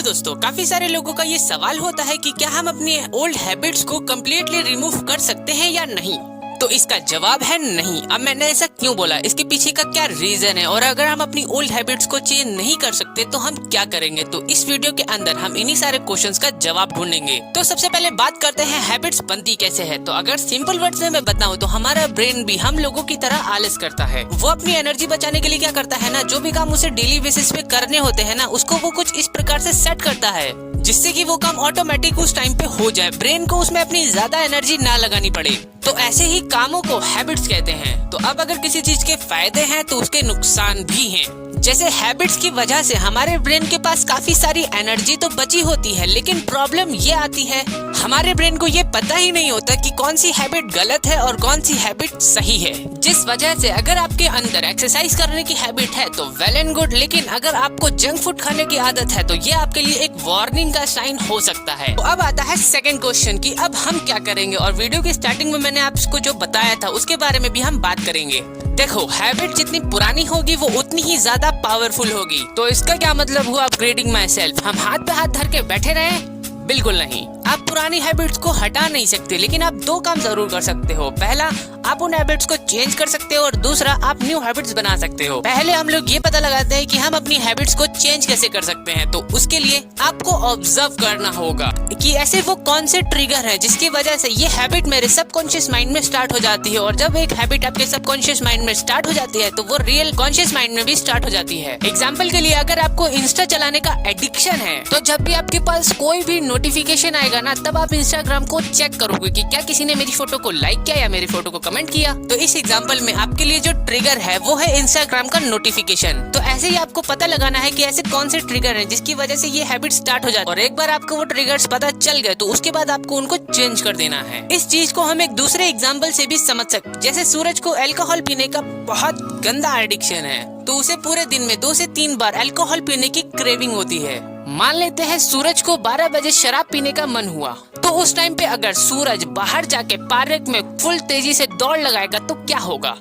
दोस्तों, काफी सारे लोगों का ये सवाल होता है कि क्या हम अपनी ओल्ड हैबिट्स को कम्प्लीटली रिमूव कर सकते हैं या नहीं। तो इसका जवाब है नहीं। अब मैंने ऐसा क्यों बोला, इसके पीछे का क्या रीजन है और अगर हम अपनी ओल्ड हैबिट्स को चेंज नहीं कर सकते तो हम क्या करेंगे। तो इस वीडियो के अंदर हम इन्हीं सारे क्वेश्चंस का जवाब ढूंढेंगे। तो सबसे पहले बात करते हैं हैबिट्स बनती कैसे है। तो अगर सिंपल वर्ड्स में मैं बताऊं तो हमारा ब्रेन भी हम लोगों की तरह आलस करता है। वो अपनी एनर्जी बचाने के लिए क्या करता है ना, जो भी काम उसे डेली बेसिस पे करने होते हैं ना, उसको वो कुछ इस प्रकार से सेट करता है जिससे कि वो काम ऑटोमेटिक उस टाइम पे हो जाए, ब्रेन को उसमें अपनी ज्यादा एनर्जी ना लगानी पड़े। तो ऐसे ही कामों को हैबिट्स कहते हैं। तो अब अगर किसी चीज के फायदे हैं तो उसके नुकसान भी हैं। जैसे हैबिट्स की वजह से हमारे ब्रेन के पास काफी सारी एनर्जी तो बची होती है, लेकिन प्रॉब्लम ये आती है हमारे ब्रेन को ये पता ही नहीं होता कि कौन सी हैबिट गलत है और कौन सी हैबिट सही है। जिस वजह से अगर आपके अंदर एक्सरसाइज करने की हैबिट है तो वेल एंड गुड, लेकिन अगर आपको जंक फूड खाने की आदत है तो ये आपके लिए एक वार्निंग का साइन हो सकता है। तो अब आता है सेकंड क्वेश्चन कि अब हम क्या करेंगे, और वीडियो की स्टार्टिंग में मैंने आपको जो बताया था उसके बारे में भी हम बात करेंगे। देखो, हैबिट जितनी पुरानी होगी वो उतनी ही ज्यादा पावरफुल होगी। तो इसका क्या मतलब हुआ अपग्रेडिंग माई सेल्फ। हम हाथ पे हाथ धर के बैठे रहे? बिल्कुल नहीं। आप पुरानी हैबिट्स को हटा नहीं सकते, लेकिन आप दो काम जरूर कर सकते हो। पहला, आप उन हैबिट्स को चेंज कर सकते हो और दूसरा, आप न्यू हैबिट्स बना सकते हो। पहले हम लोग ये पता लगाते हैं कि हम अपनी हैबिट्स को चेंज कैसे कर सकते हैं। तो उसके लिए आपको ऑब्जर्व करना होगा कि ऐसे वो कौन से ट्रिगर है जिसकी वजह से ये हैबिट मेरे सबकॉन्शियस माइंड में स्टार्ट हो जाती है। और जब एक हैबिट आपके सबकॉन्शियस माइंड में स्टार्ट हो जाती है तो वो रियल कॉन्शियस माइंड में भी स्टार्ट हो जाती है। एग्जाम्पल के लिए, अगर आपको इंस्टा चलाने का एडिक्शन है तो जब भी आपके पास कोई भी नोटिफिकेशन आएगा ना, तब आप इंस्टाग्राम को चेक करोगे कि क्या किसी ने मेरी फोटो को लाइक किया या मेरी फोटो को कमेंट किया। तो इस एग्जांपल में आपके लिए जो ट्रिगर है वो है इंस्टाग्राम का नोटिफिकेशन। तो ऐसे ही आपको पता लगाना है कि ऐसे कौन से ट्रिगर हैं जिसकी वजह से ये हैबिट स्टार्ट हो जाती है। और एक बार आपको वो ट्रिगर्स पता चल गए तो उसके बाद आपको उनको चेंज कर देना है। इस चीज को हम एक दूसरे एग्जाम्पल से भी समझ सकते। जैसे सूरज को अल्कोहल पीने का बहुत गंदा एडिक्शन है, तो उसे पूरे दिन में 2 से 3 बार अल्कोहल पीने की क्रेविंग होती है। मान लेते हैं सूरज को 12 बजे शराब पीने का मन हुआ, तो उस टाइम पे अगर सूरज बाहर जाके पार्क में फुल तेजी से दौड़ लगाएगा तो क्या होगा।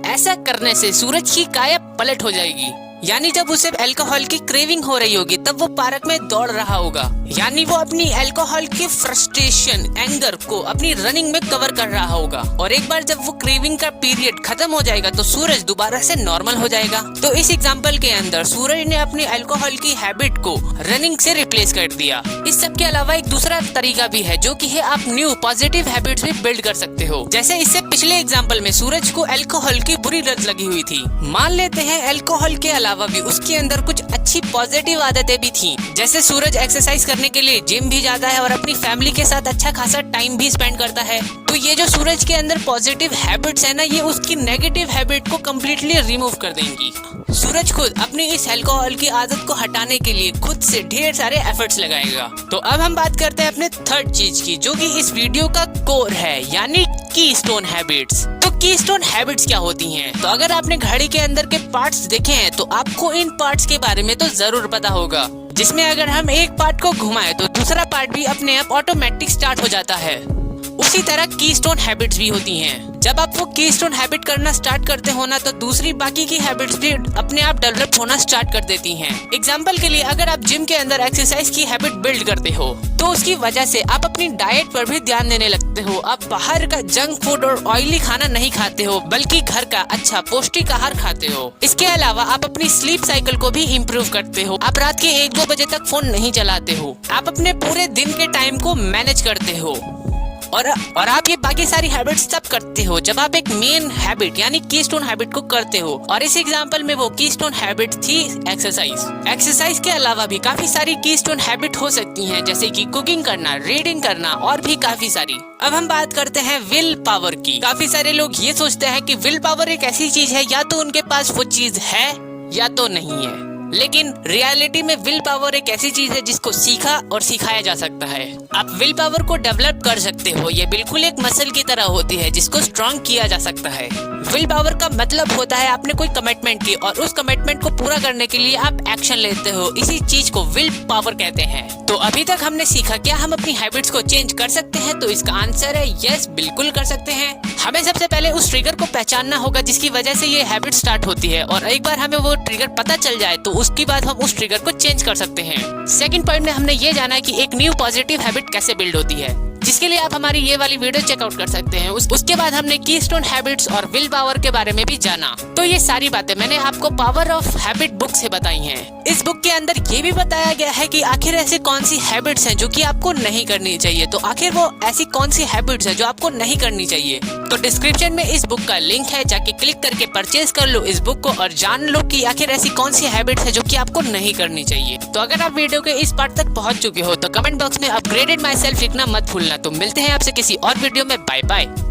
ऐसा करने से सूरज की काया पलट हो जाएगी। यानी जब उसे अल्कोहल की क्रेविंग हो रही होगी तब वो पार्क में दौड़ रहा होगा, यानी वो अपनी अल्कोहल की फ्रस्ट्रेशन, एंगर को अपनी रनिंग में कवर कर रहा होगा। और एक बार जब वो क्रेविंग का पीरियड खत्म हो जाएगा तो सूरज दोबारा से नॉर्मल हो जाएगा। तो इस एग्जांपल के अंदर सूरज ने अपनी अल्कोहल की हैबिट को रनिंग से रिप्लेस कर दिया। इस सब के अलावा एक दूसरा तरीका भी है जो कि है आप न्यू पॉजिटिव हैबिट्स भी बिल्ड कर सकते हो। जैसे इससे पिछले एग्जाम्पल में सूरज को अल्कोहल की बुरी लत लगी हुई थी। मान लेते हैं अल्कोहल के अलावा भी उसके अंदर कुछ अच्छी पॉजिटिव आदतें भी थी। जैसे सूरज एक्सरसाइज करने के लिए जिम भी जाता है और अपनी फैमिली के साथ अच्छा खासा टाइम भी स्पेंड करता है। तो ये जो सूरज के अंदर पॉजिटिव हैबिट्स है ना, ये उसकी नेगेटिव हैबिट को कम्प्लीटली रिमूव कर देंगी। सूरज खुद अपनी इस अल्कोहल की आदत को हटाने के लिए खुद से ढेर सारे एफर्ट्स लगाएगा। तो अब हम बात करते हैं अपने थर्ड चीज की, जो कि इस वीडियो का कोर है, यानी कीस्टोन हैबिट्स। तो कीस्टोन हैबिट्स क्या होती हैं? तो अगर आपने घड़ी के अंदर के पार्ट्स देखे हैं तो आपको इन पार्ट्स के बारे में तो जरूर पता होगा, जिसमें अगर हम एक पार्ट को घुमाएं तो दूसरा पार्ट भी अपने आप ऑटोमेटिक स्टार्ट हो जाता है। उसी तरह कीस्टोन हैबिट्स भी होती हैं। जब आप वो कीस्टोन हैबिट करना स्टार्ट करते हो ना, तो दूसरी बाकी की हैबिट्स भी अपने आप डेवलप होना स्टार्ट कर देती हैं। एग्जाम्पल के लिए, अगर आप जिम के अंदर एक्सरसाइज की हैबिट बिल्ड करते हो तो उसकी वजह से आप अपनी डाइट पर भी ध्यान देने लगते हो। आप बाहर का जंक फूड और ऑयली खाना नहीं खाते हो, बल्कि घर का अच्छा पौष्टिक आहार खाते हो। इसके अलावा आप अपनी स्लीप साइकिल को भी इम्प्रूव करते हो। आप रात के 1-2 बजे तक फोन नहीं चलाते हो। आप अपने पूरे दिन के टाइम को मैनेज करते हो। और आप ये बाकी सारी हैबिट्स तब करते हो जब आप एक मेन हैबिट यानी कीस्टोन हैबिट को करते हो। और इस एग्जांपल में वो कीस्टोन हैबिट थी एक्सरसाइज। एक्सरसाइज के अलावा भी काफी सारी कीस्टोन हैबिट हो सकती हैं, जैसे कि कुकिंग करना, रीडिंग करना और भी काफी सारी। अब हम बात करते हैं विल पावर की। काफी सारे लोग ये सोचते हैं कि विल पावर एक ऐसी चीज है, या तो उनके पास वो चीज है या तो नहीं है। लेकिन रियलिटी में विल पावर एक ऐसी चीज है जिसको सीखा और सिखाया जा सकता है। आप विल पावर को डेवलप कर सकते हो। ये बिल्कुल एक मसल की तरह होती है जिसको स्ट्रॉन्ग किया जा सकता है। विल पावर का मतलब होता है आपने कोई कमिटमेंट की और उस कमिटमेंट को पूरा करने के लिए आप एक्शन लेते हो। इसी चीज को विल पावर कहते हैं। तो अभी तक हमने सीखा, क्या हम अपनी हैबिट्स को चेंज कर सकते हैं? तो इसका आंसर है यस, बिल्कुल कर सकते हैं। हमें सबसे पहले उस ट्रिगर को पहचानना होगा जिसकी वजह से ये हैबिट स्टार्ट होती है, और एक बार हमें वो ट्रिगर पता चल जाए तो उसके बाद हम उस ट्रिगर को चेंज कर सकते हैं। सेकंड पॉइंट में हमने ये जाना कि एक न्यू पॉजिटिव हैबिट कैसे बिल्ड होती है, जिसके लिए आप हमारी ये वाली वीडियो चेकआउट कर सकते हैं। उसके बाद हमने कीस्टोन हैबिट्स और विल पावर के बारे में भी जाना। तो ये सारी बातें मैंने आपको पावर ऑफ हैबिट बुक से बताई हैं। इस बुक के अंदर ये भी बताया गया है कि आखिर ऐसी कौन सी हैबिट्स हैं जो कि आपको नहीं करनी चाहिए। तो आखिर वो ऐसी कौन सी हैबिट्स हैं जो आपको नहीं करनी चाहिए। तो डिस्क्रिप्शन में इस बुक का लिंक है, जाके क्लिक करके परचेज कर लो इस बुक को और जान लो कि आखिर ऐसी कौन सी हैबिट्स है जो कि आपको नहीं करनी चाहिए। तो अगर आप वीडियो के इस पार्ट तक पहुंच चुके हो तो कमेंट बॉक्स में अपग्रेडेड माई सेल्फ लिखना मत भूलना। तो मिलते हैं आपसे किसी और वीडियो में। Bye bye.